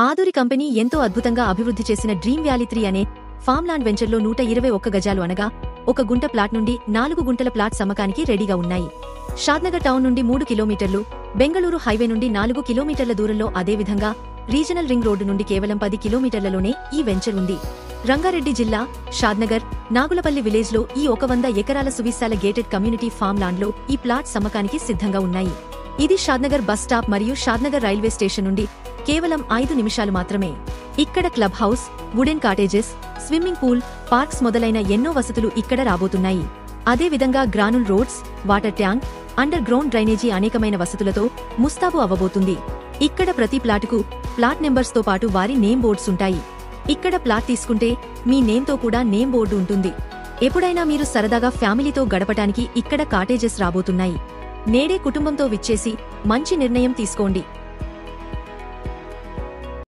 Aduri company ఎంతో అద్భుతంగా అభివృద్ధి చేసిన డ్రీమ్ వ్యాలీ 3 అనే ఫార్మ్లాండ్ వెంచర్లో 121 గజాలు అనగా 1 గుంట ప్లాట్ నుండి 4 గుంటల ప్లాట్ అమ్మకానికి రెడీగా ఉన్నాయి. షాద్నగర్ టౌన్ నుండి 3 కిలోమీటర్లు, బెంగళూరు హైవే నుండి 4 కిలోమీటర్ల దూరంలో, అదేవిధంగా రీజనల్ రింగ్ రోడ్డు నుండి కేవలం 10 కిలోమీటర్లలోనే ఈ వెంచర్ ఉంది. రంగారెడ్డి జిల్లా షాద్నగర్ నాగులపల్లి విలేజ్ లో ఈ 100 ఎకరాల సువిశాల గేటెడ్ కమ్యూనిటీ ఫామ్ లాండ్ లో ఈ ప్లాట్స్ అమ్మకానికి సిద్ధంగా ఉన్నాయి. ఇది షాద్నగర్ బస్ స్టాప్ మరియు షాద్నగర్ రైల్వే స్టేషన్ నుండి కేవలం 5 నిమిషాలు మాత్రమే. ఇక్కడ club house, wooden cottages, swimming pool, parks మొదలైన ఎన్నో వసతులు ఇక్కడ రాబోతున్నాయి. అదేవిధంగా గ్రానుల్ roads, water tank, underground drainage అనేకమైన వసతులతో ముస్తాబు అవ్వబోతుంది. ఇక్కడ ప్రతి ప్లాటుకు ప్లాట్ నెంబర్స్ తో పాటు వారి నేమ్ బోర్డ్స్ ఉంటాయి. ఇక్కడ ప్లాట్ తీసుకుంటే మీ నేమ్తో కూడా నేమ్ బోర్డు ఉంటుంది. ఎప్పుడైనా మీరు సరదాగా ఫ్యామిలీతో గడపటానికి ఇక్కడ కాటేజెస్ రాబోతున్నాయి. నేడే కుటుంబంతో విచ్చేసి మంచి నిర్ణయం తీసుకోండి.